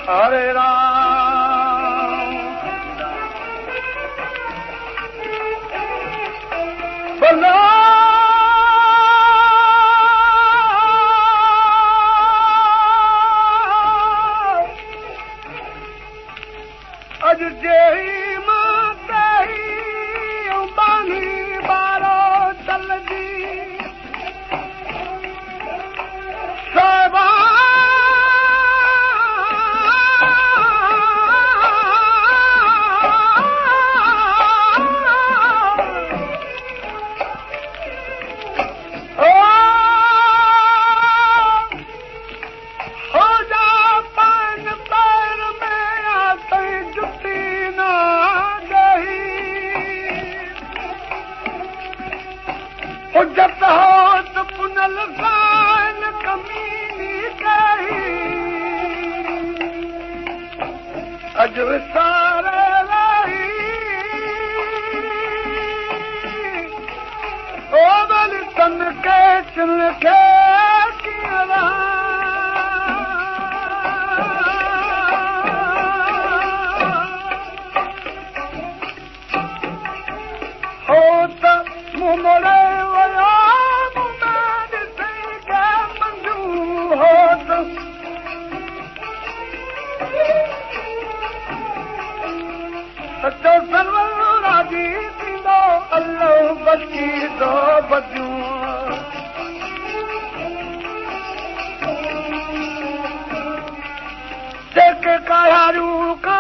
Hare Ram, Bala, Aj jehi matahi ubani baro chaldi, Saba. जत हो त पुनल सान कमीनी कही अज विसारे रही ओ बल तन के चिन के किया हो त मुमड़े सचो सरवर राजी थींदो अल्लाह बची दो बजूं जेके कायारू का